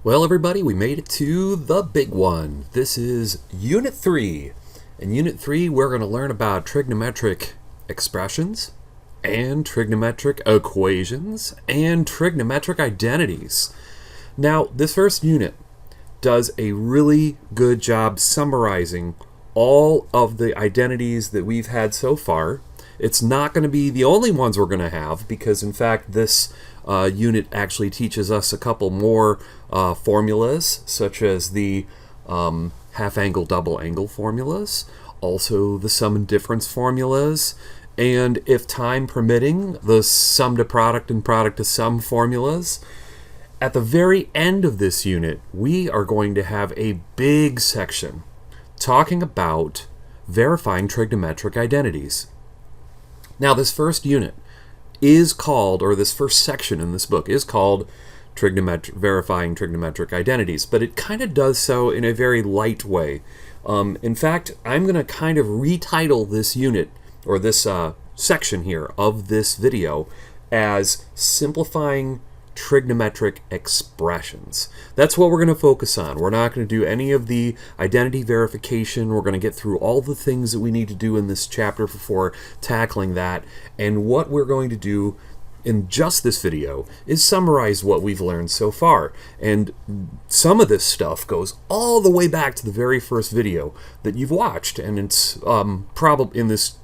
Well, everybody, we made it to the big one. This is Unit 3. In Unit 3, we're going to learn about trigonometric expressions and trigonometric equations and trigonometric identities. Now, this first unit does a really good job summarizing all of the identities that we've had so far. It's not going to be the only ones we're going to have because, in fact, this unit actually teaches us a couple more formulas, such as the half-angle, double-angle formulas, also the sum and difference formulas, and if time permitting, the sum to product and product to sum formulas. At the very end of this unit, we are going to have a big section talking about verifying trigonometric identities. Now, this first unit is called, or this first section in this book is called verifying trigonometric identities, but it kind of does so in a very light way. In fact, I'm going to kind of retitle this unit, or this section here of this video, as simplifying trigonometric expressions. That's what we're going to focus on. We're not going to do any of the identity verification. We're going to get through all the things that we need to do in this chapter before tackling that. And what we're going to do in just this video is summarize what we've learned so far. And some of this stuff goes all the way back to the very first video that you've watched, and it's probably in this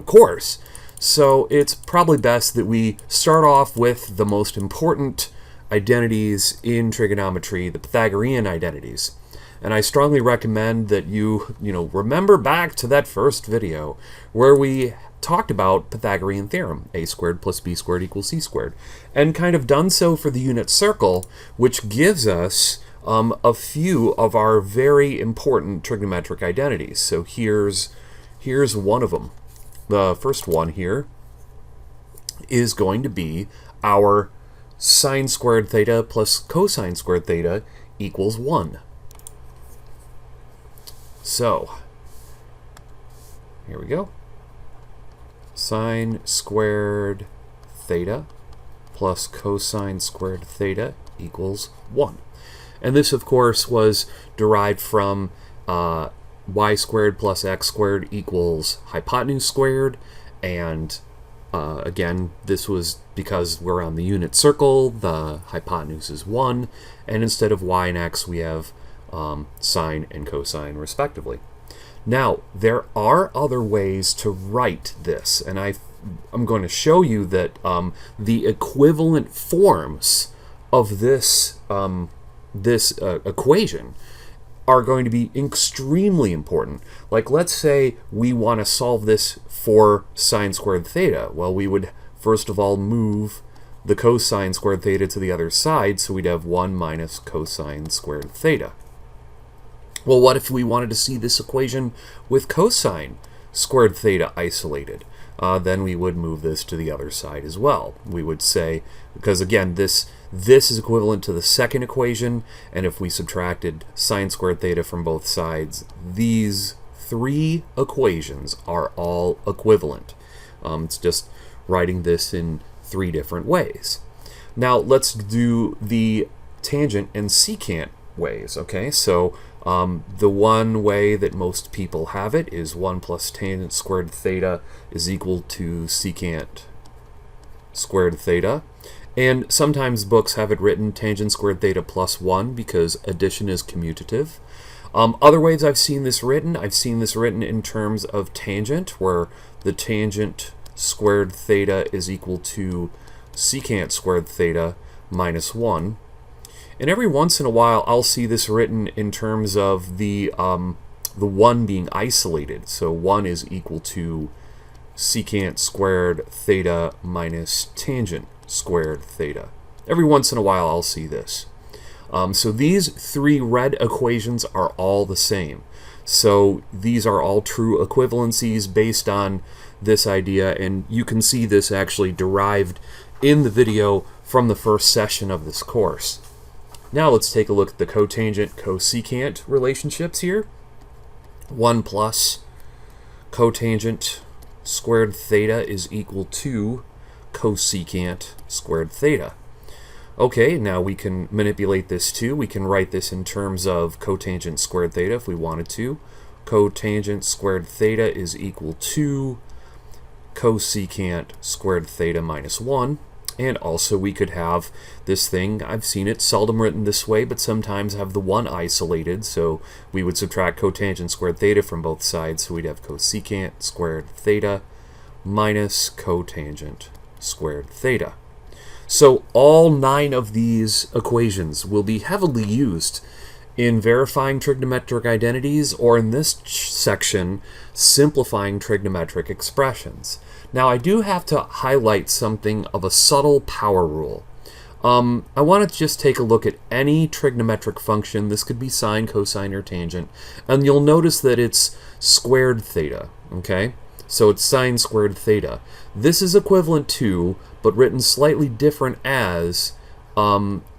course. So it's probably best that we start off with the most important identities in trigonometry, the Pythagorean identities. And I strongly recommend that you remember back to that first video where we talked about Pythagorean theorem, a squared plus b squared equals c squared, and kind of done so for the unit circle, which gives us a few of our very important trigonometric identities. So here's one of them. The first one here is going to be our sine squared theta plus cosine squared theta equals 1. So, here we go. Sine squared theta plus cosine squared theta equals 1. And this, of course, was derived from y squared plus x squared equals hypotenuse squared, and again, this was because we're on the unit circle, the hypotenuse is 1, and instead of y and x we have sine and cosine respectively. Now, there are other ways to write this, and I'm going to show you that the equivalent forms of this equation are going to be extremely important. Like, let's say we want to solve this for sine squared theta. Well, we would first of all move the cosine squared theta to the other side, so we'd have 1 minus cosine squared theta. Well, what if we wanted to see this equation with cosine squared theta isolated? Then we would move this to the other side as well. We would say, because again, this is equivalent to the second equation, and if we subtracted sine squared theta from both sides, these three equations are all equivalent. It's just writing this in three different ways. Now let's do the tangent and secant ways. Okay, so the one way that most people have it is 1 plus tangent squared theta is equal to secant squared theta. And sometimes books have it written tangent squared theta plus 1 because addition is commutative. Other ways I've seen this written in terms of tangent, where the tangent squared theta is equal to secant squared theta minus 1. And every once in a while, I'll see this written in terms of the 1 being isolated. So 1 is equal to secant squared theta minus tangent squared theta. Every once in a while, I'll see this. So these three red equations are all the same. So these are all true equivalencies based on this idea, and you can see this actually derived in the video from the first session of this course. Now let's take a look at the cotangent, cosecant relationships here. 1 plus cotangent squared theta is equal to cosecant squared theta. Okay, now we can manipulate this too. We can write this in terms of cotangent squared theta if we wanted to. Cotangent squared theta is equal to cosecant squared theta minus 1. And also we could have this thing, I've seen it seldom written this way, but sometimes have the 1 isolated. So we would subtract cotangent squared theta from both sides. So we'd have cosecant squared theta minus cotangent squared theta. So all 9 of these equations will be heavily used in verifying trigonometric identities, or in this section, simplifying trigonometric expressions. Now I do have to highlight something of a subtle power rule. I want to just take a look at any trigonometric function. This could be sine, cosine, or tangent, and you'll notice that it's squared theta, okay? So it's sine squared theta. This is equivalent to, but written slightly different as,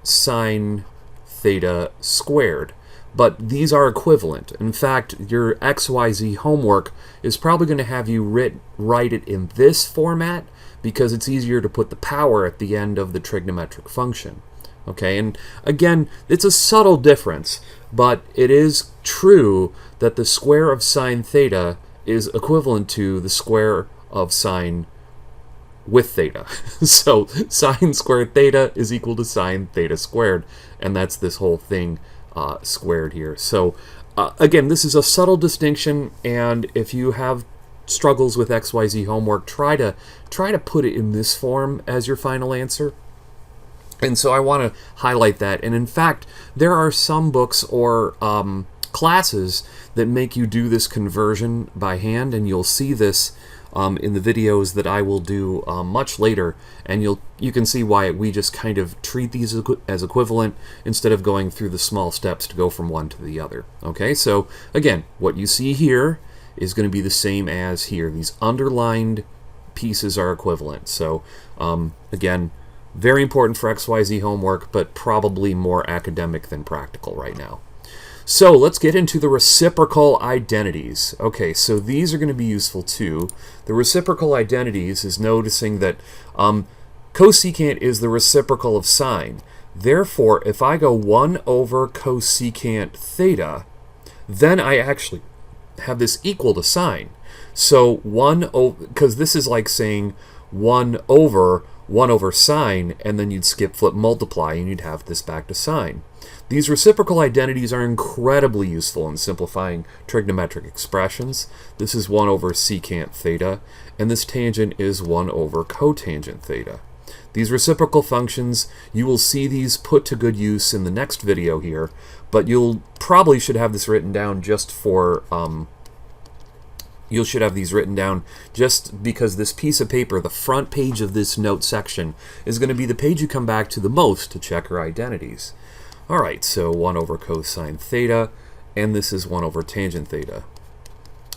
sine theta squared. But these are equivalent. In fact, your XYZ homework is probably going to have you write it in this format because it's easier to put the power at the end of the trigonometric function. Okay, and again, it's a subtle difference, but it is true that the square of sine theta is equivalent to the square of sine with theta. So sine squared theta is equal to sine theta squared, and that's this whole thing squared here. So again, this is a subtle distinction, and if you have struggles with XYZ homework, try to put it in this form as your final answer. And so I want to highlight that. And in fact, there are some books or classes that make you do this conversion by hand, and you'll see this in the videos that I will do much later, and you can see why we just kind of treat these as equivalent instead of going through the small steps to go from one to the other. Okay, so again, what you see here is going to be the same as here. These underlined pieces are equivalent. So again, very important for XYZ homework, but probably more academic than practical right now. So let's get into the reciprocal identities. Okay, so these are going to be useful too. The reciprocal identities is noticing that cosecant is the reciprocal of sine. Therefore, if I go 1 over cosecant theta, then I actually have this equal to sine. So 1 over, because this is like saying 1 over sine, and then you'd skip flip multiply, and you'd have this back to sine. These reciprocal identities are incredibly useful in simplifying trigonometric expressions. This is 1 over secant theta, and this tangent is 1 over cotangent theta. These reciprocal functions, you will see these put to good use in the next video here, but you'll probably should have this written down just for you should have these written down just because this piece of paper, the front page of this note section, is going to be the page you come back to the most to check your identities. Alright, so 1 over cosine theta, and this is 1 over tangent theta.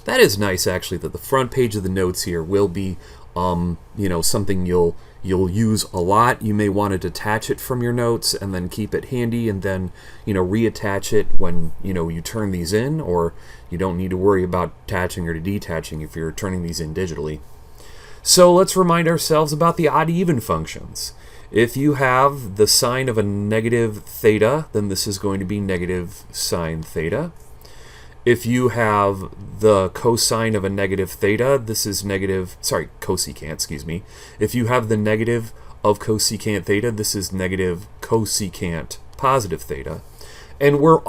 That is nice, actually, that the front page of the notes here will be something you'll use a lot. You may want to detach it from your notes and then keep it handy, and then reattach it when you turn these in, or you don't need to worry about attaching or detaching if you're turning these in digitally. So let's remind ourselves about the odd-even functions. If you have the sine of a negative theta, then this is going to be negative sine theta. If you have the cosine of a negative theta, this is cosecant, excuse me. If you have the negative of cosecant theta, this is negative cosecant positive theta. And we're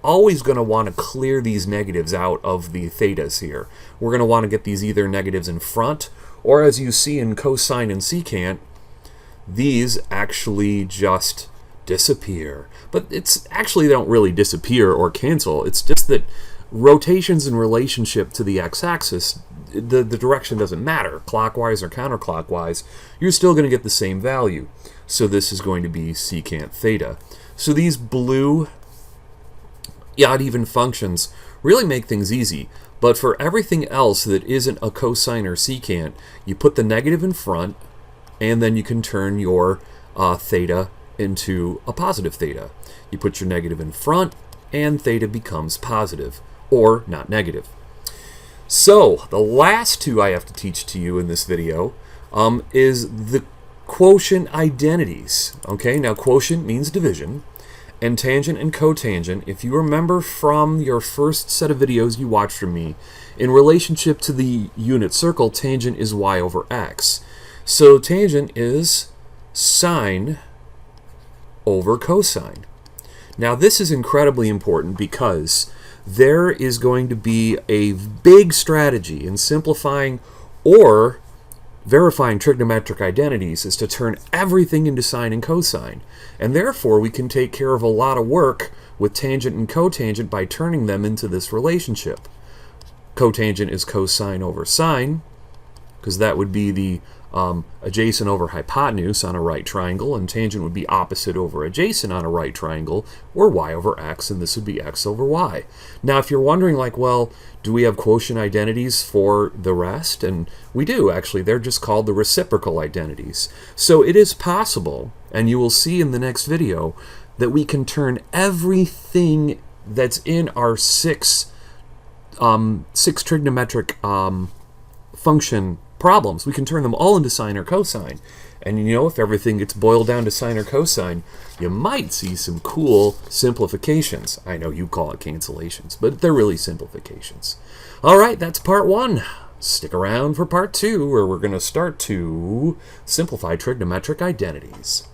always going to want to clear these negatives out of the thetas here. We're going to want to get these either negatives in front, or as you see in cosine and secant, these actually just disappear. But it's actually, they don't really disappear or cancel. It's just that rotations in relationship to the x-axis, the direction doesn't matter. Clockwise or counterclockwise, you're still going to get the same value. So this is going to be secant theta. So these blue odd-even functions really make things easy. But for everything else that isn't a cosine or secant, you put the negative in front, and then you can turn your theta into a positive theta. You put your negative in front, and theta becomes positive, or not negative. So, the last two I have to teach to you in this video is the quotient identities. Okay, now quotient means division, and tangent and cotangent, if you remember from your first set of videos you watched from me, in relationship to the unit circle, tangent is y over x. So tangent is sine over cosine. Now this is incredibly important because there is going to be a big strategy in simplifying or verifying trigonometric identities is to turn everything into sine and cosine. And therefore, we can take care of a lot of work with tangent and cotangent by turning them into this relationship. Cotangent is cosine over sine, because that would be the adjacent over hypotenuse on a right triangle, and tangent would be opposite over adjacent on a right triangle, or y over x, and this would be x over y. Now, if you're wondering, like, well, do we have quotient identities for the rest? And we do, actually. They're just called the reciprocal identities. So it is possible, and you will see in the next video, that we can turn everything that's in our six trigonometric function problems, we can turn them all into sine or cosine. And you know, if everything gets boiled down to sine or cosine, you might see some cool simplifications. I know you call it cancellations, but they're really simplifications. All right, that's part 1. Stick around for part 2, where we're going to start to simplify trigonometric identities.